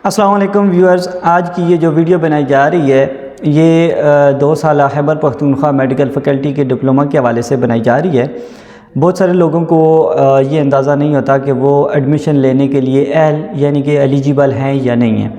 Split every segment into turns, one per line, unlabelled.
السلام علیکم ویورز، آج کی یہ جو ویڈیو بنائی جا رہی ہے یہ 2 سالہ خیبر پختونخوا میڈیکل فیکلٹی کے ڈپلومہ کے حوالے سے بنائی جا رہی ہے۔ بہت سارے لوگوں کو یہ اندازہ نہیں ہوتا کہ وہ ایڈمیشن لینے کے لیے اہل یعنی کہ ایلیجیبل ہیں یا نہیں ہیں۔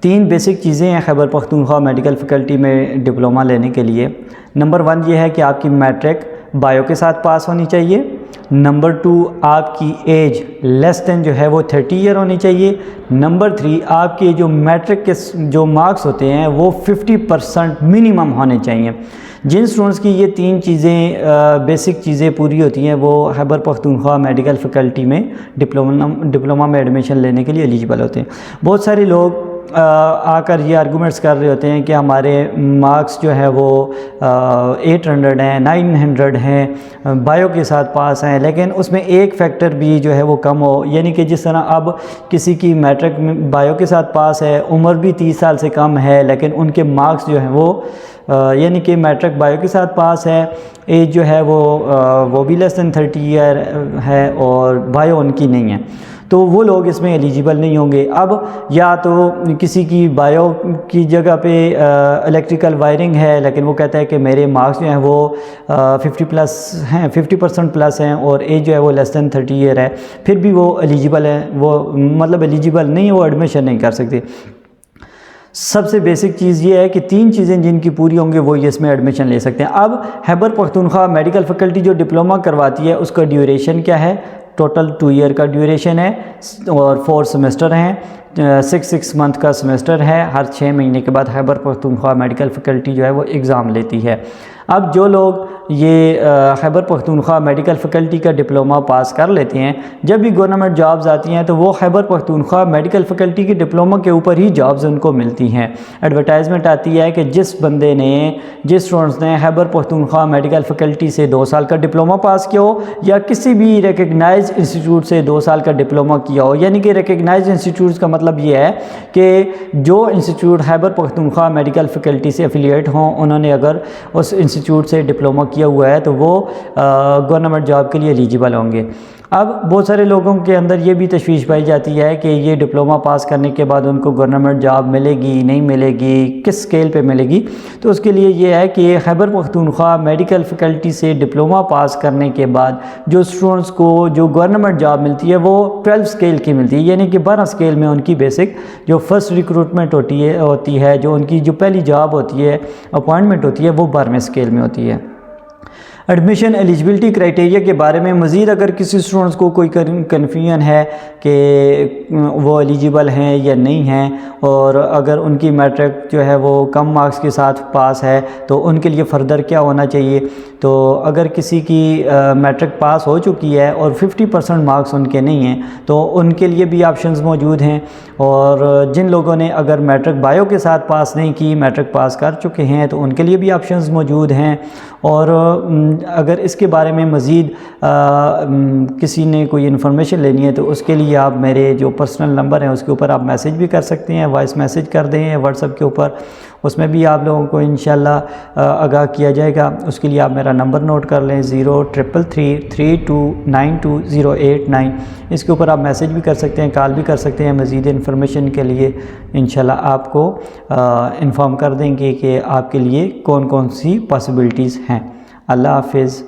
3 بیسک چیزیں ہیں خیبر پختونخوا میڈیکل فیکلٹی میں ڈپلومہ لینے کے لیے۔ نمبر 1 یہ ہے کہ آپ کی میٹرک بایو کے ساتھ پاس ہونی چاہیے۔ نمبر 2 آپ کی ایج لیس دین جو ہے وہ 30 ایئر ہونی چاہیے۔ نمبر 3 آپ کے جو میٹرک کے جو مارکس ہوتے ہیں وہ 50% منیمم ہونے چاہیے۔ جن اسٹوڈنٹس کی یہ 3 چیزیں بیسک چیزیں پوری ہوتی ہیں وہ خیبر پختونخوا میڈیکل فیکلٹی میں ڈپلومہ میں ایڈمیشن لینے کے لیے ایلیجیبل ہوتے ہیں۔ بہت سارے لوگ آ کر یہ آرگومنٹس کر رہے ہوتے ہیں کہ ہمارے مارکس جو ہے وہ 800 ہیں، 900 ہیں، بایو کے ساتھ پاس ہیں، لیکن اس میں ایک فیکٹر بھی جو ہے وہ کم ہو، یعنی کہ جس طرح اب کسی کی میٹرک بایو کے ساتھ پاس ہے، عمر بھی 30 سال سے کم ہے، لیکن ان کے مارکس جو ہیں وہ یعنی کہ میٹرک بایو کے ساتھ پاس ہے، ایج جو ہے وہ بھی لیس دین 30 ایئر ہے اور بایو ان کی نہیں ہے، تو وہ لوگ اس میں ایلیجیبل نہیں ہوں گے۔ اب یا تو کسی کی بایو کی جگہ پہ الیکٹریکل وائرنگ ہے، لیکن وہ کہتا ہے کہ میرے مارکس جو ہیں وہ 50% پلس ہیں اور ایج جو ہے وہ لیس دین 30 ایئر ہے، پھر بھی وہ ایلیجیبل ہے، وہ مطلب ایلیجیبل نہیں ہے، وہ ایڈمیشن نہیں کر سکتے۔ سب سے بیسک چیز یہ ہے کہ 3 چیزیں جن کی پوری ہوں گے وہ اس میں ایڈمیشن لے سکتے ہیں۔ اب خیبر پختونخوا میڈیکل فیکلٹی جو ڈپلومہ کرواتی ہے اس کا ڈیوریشن کیا ہے؟ ٹوٹل 2 ایئر کا ڈیوریشن ہے اور 4 سیمسٹر ہیں، 6 منتھ کا سیمسٹر ہے۔ ہر 6 مہینے کے بعد خیبر پختونخوا میڈیکل فیکلٹی جو ہے وہ ایگزام لیتی ہے۔ اب جو لوگ یہ خیبر پختونخوا میڈیکل فیکلٹی کا ڈپلومہ پاس کر لیتے ہیں، جب بھی گورنمنٹ جابز آتی ہیں تو وہ خیبر پختونخوا میڈیکل فیکلٹی کے ڈپلومہ کے اوپر ہی جابز ان کو ملتی ہیں۔ ایڈورٹائزمنٹ آتی ہے کہ جس اسٹوڈنٹس نے خیبر پختونخوا میڈیکل فیکلٹی سے 2 سال کا ڈپلومہ پاس کیا ہو یا کسی بھی ریکگنائز انسٹیٹیوٹ سے 2 سال کا ڈپلومہ کیا ہو، یعنی کہ ریکگنائز انسٹیٹیوٹس کا مطلب یہ ہے کہ جو institute Khyber Pakhtunkhwa medical faculty سے افیلیٹ ہوں، انہوں نے اگر اس انسٹیٹیوٹ سے ڈپلومہ کیا ہوا ہے تو وہ گورنمنٹ جاب کے لیے ایلیجیبل ہوں گے۔ اب بہت سارے لوگوں کے اندر یہ بھی تشویش پائی جاتی ہے کہ یہ ڈپلومہ پاس کرنے کے بعد ان کو گورنمنٹ جاب ملے گی نہیں ملے گی، کس سکیل پہ ملے گی، تو اس کے لیے یہ ہے کہ خیبر پختونخوا میڈیکل فیکلٹی سے ڈپلومہ پاس کرنے کے بعد جو اسٹوڈنٹس کو جو گورنمنٹ جاب ملتی ہے وہ 12 سکیل کی ملتی ہے، یعنی کہ 12 سکیل میں ان کی بیسک جو فرسٹ ریکروٹمنٹ ہوتی ہے، جو ان کی جو پہلی جاب ہوتی ہے، اپوائنٹمنٹ ہوتی ہے، وہ 12ویں سکیل میں ہوتی ہے۔ ایڈمیشن ایلیجبلٹی کرائٹیریا کے بارے میں مزید اگر کسی اسٹوڈنٹس کو کوئی کنفیوژن ہے کہ وہ ایلیجیبل ہیں یا نہیں ہیں، اور اگر ان کی میٹرک جو ہے وہ کم مارکس کے ساتھ پاس ہے تو ان کے لیے فردر کیا ہونا چاہیے، تو اگر کسی کی میٹرک پاس ہو چکی ہے اور 50% مارکس ان کے نہیں ہیں تو ان کے لیے بھی آپشنز موجود ہیں، اور جن لوگوں نے اگر میٹرک بایو کے ساتھ پاس نہیں کی، میٹرک پاس کر چکے ہیں تو ان کے لیے بھی آپشنز موجود ہیں۔ اور اگر اس کے بارے میں مزید کسی نے کوئی انفارمیشن لینی ہے تو اس کے لیے آپ میرے جو پرسنل نمبر ہیں اس کے اوپر آپ میسیج بھی کر سکتے ہیں، وائس میسیج کر دیں واٹس ایپ کے اوپر، اس میں بھی آپ لوگوں کو انشاءاللہ آگاہ کیا جائے گا۔ اس کے لیے آپ میرا نمبر نوٹ کر لیں 0333329089، اس کے اوپر آپ میسیج بھی کر سکتے ہیں، کال بھی کر سکتے ہیں۔ مزید انفارمیشن کے لیے انشاءاللہ آپ کو انفارم کر دیں گے کہ آپ کے لیے کون کون سی پاسبلٹیز ہیں۔ اللہ حافظ۔